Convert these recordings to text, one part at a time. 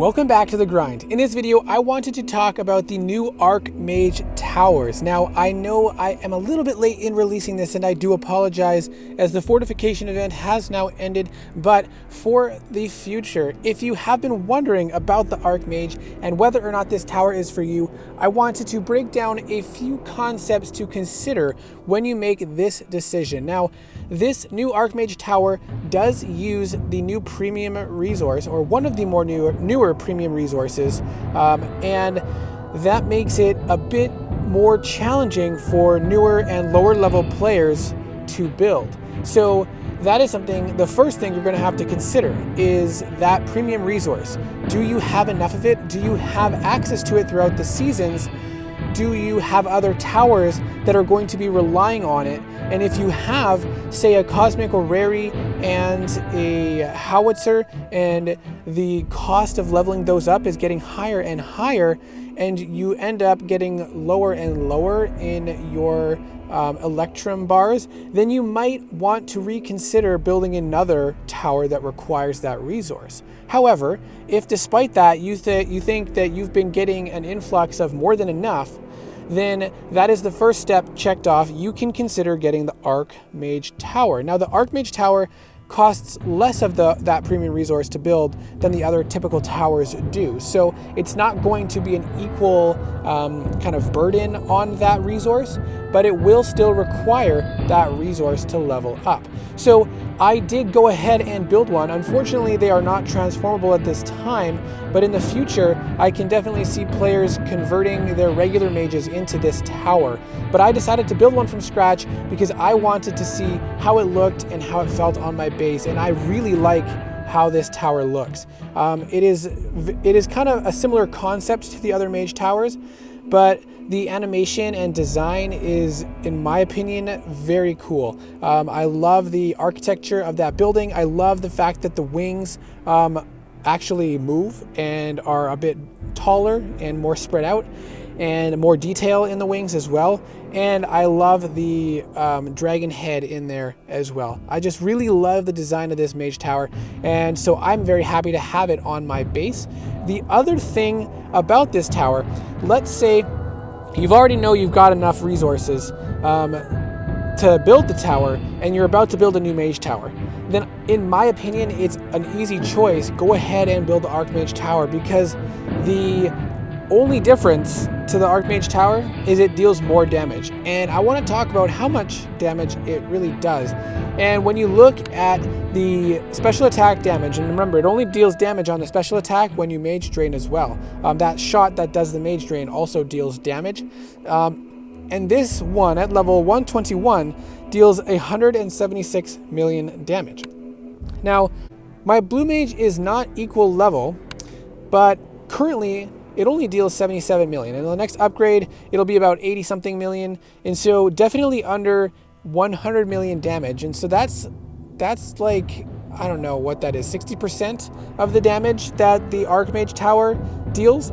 Welcome back to The Grind. In this video, I wanted to talk about the new Archmage Towers. Now, I know I am a little bit late in releasing this, and I do apologize as the fortification event has now ended, but for the future, if you have been wondering about the Archmage and whether or not this tower is for you, I wanted to break down a few concepts to consider when you make this decision. Now, this new Archmage Tower does use the new premium resource, or one of the newer premium resources, and that makes it a bit more challenging for newer and lower level players to build. So that is something, the first thing you're going to have to consider is that premium resource. Do you have enough of it? Do you have access to it throughout the seasons? Do you have other towers that are going to be relying on it? And if you have, say, a Cosmic Orrery and a Howitzer, and the cost of leveling those up is getting higher and higher, and you end up getting lower and lower in your Electrum bars, then you might want to reconsider building another tower that requires that resource. However, if despite that you think that you've been getting an influx of more than enough, then that is the first step checked off. You can consider getting the Archmage Tower. Now, the Archmage Tower costs less of that premium resource to build than the other typical towers do. So it's not going to be an equal kind of burden on that resource, but it will still require that resource to level up. So I did go ahead and build one. Unfortunately, they are not transformable at this time, but in the future, I can definitely see players converting their regular mages into this tower. But I decided to build one from scratch because I wanted to see how it looked and how it felt on my base, and I really like how this tower looks. It is kind of a similar concept to the other mage towers, but the animation and design is, in my opinion, very cool. I love the architecture of that building. I love the fact that the wings actually move and are a bit taller and more spread out, and more detail in the wings as well. And I love the dragon head in there as well. I just really love the design of this mage tower, and so I'm very happy to have it on my base. The other thing about this tower, let's say you've already know you've got enough resources to build the tower, and you're about to build a new mage tower, then in my opinion, it's an easy choice. Go ahead and build the Archmage Tower, because the only difference to the Archmage Tower is it deals more damage. And I want to talk about how much damage it really does. And when you look at the special attack damage, and remember, it only deals damage on the special attack when you mage drain as well. That shot that does the mage drain also deals damage. And this one at level 121 deals 176 million damage. Now, my blue mage is not equal level, but currently it only deals 77 million. And the next upgrade, it'll be about 80 something million. And so definitely under 100 million damage. And so that's like, I don't know what that is, 60% of the damage that the Archmage Tower deals.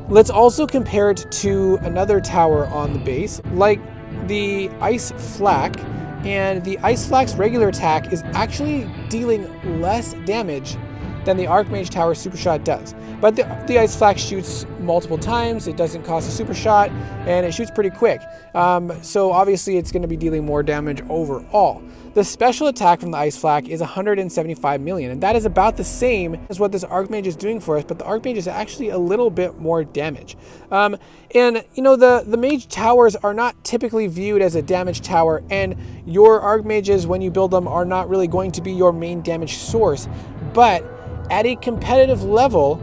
Let's also compare it to another tower on the base, like the Ice Flak. And the Ice Flak's regular attack is actually dealing less damage than the Archmage Tower Super Shot does. But the Ice Flak shoots multiple times, it doesn't cost a Super Shot, and it shoots pretty quick. So obviously it's going to be dealing more damage overall. The special attack from the Ice Flak is 175 million, and that is about the same as what this Archmage is doing for us, but the Archmage is actually a little bit more damage. And you know, the Mage Towers are not typically viewed as a damage tower, and your Archmages, when you build them, are not really going to be your main damage source. But at a competitive level,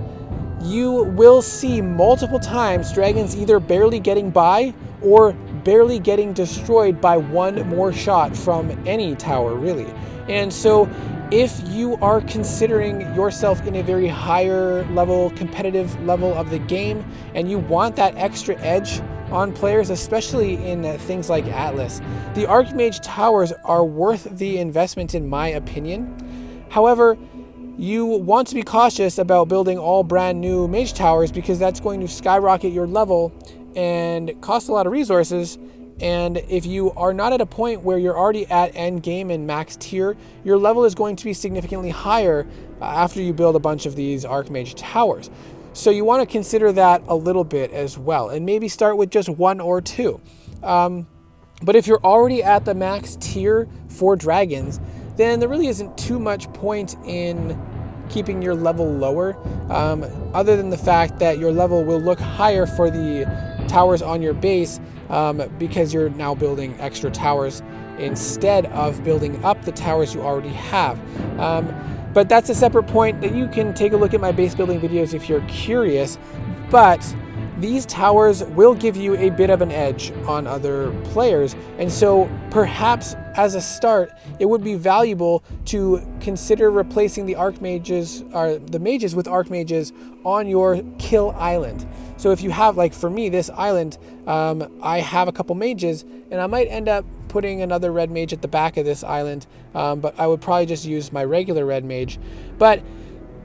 you will see multiple times dragons either barely getting by or barely getting destroyed by one more shot from any tower, really. And so if you are considering yourself in a very higher level, competitive level of the game, and you want that extra edge on players, especially in things like Atlas, the Archmage Towers are worth the investment, in my opinion. However, you want to be cautious about building all brand new mage towers, because that's going to skyrocket your level and cost a lot of resources, And if you are not at a point where you're already at end game and max tier, your level is going to be significantly higher after you build a bunch of these Archmage Towers. So you want to consider that a little bit as well, and maybe start with just 1 or 2. But if you're already at the max tier for dragons, then there really isn't too much point in keeping your level lower, other than the fact that your level will look higher for the towers on your base, because you're now building extra towers instead of building up the towers you already have. But that's a separate point that you can take a look at my base building videos if you're curious. But these towers will give you a bit of an edge on other players, and so perhaps as a start it would be valuable to consider replacing the archmages or the mages with archmages on your kill island. So if you have, like for me, this island, I have a couple mages, and I might end up putting another red mage at the back of this island, but I would probably just use my regular red mage. But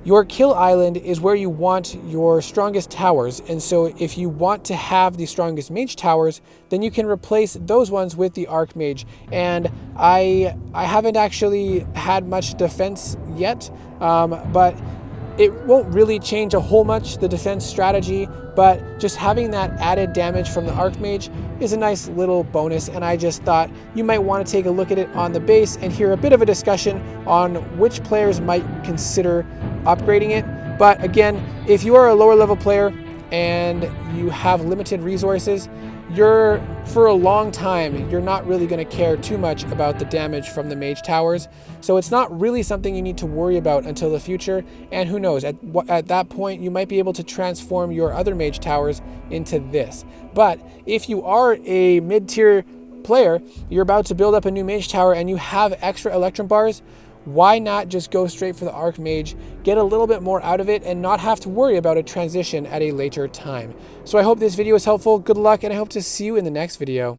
your kill island is where you want your strongest towers, and so if you want to have the strongest mage towers, then you can replace those ones with the archmage. And I haven't actually had much defense yet, but it won't really change a whole much, the defense strategy, but just having that added damage from the Archmage is a nice little bonus, and I just thought you might want to take a look at it on the base and hear a bit of a discussion on which players might consider upgrading it. But again, if you are a lower level player and you have limited resources, for a long time, you're not really going to care too much about the damage from the mage towers. So it's not really something you need to worry about until the future. And who knows, at that point, you might be able to transform your other mage towers into this. But if you are a mid-tier player, you're about to build up a new mage tower and you have extra electrum bars, why not just go straight for the Archmage, get a little bit more out of it, and not have to worry about a transition at a later time? So I hope this video was helpful. Good luck, and I hope to see you in the next video.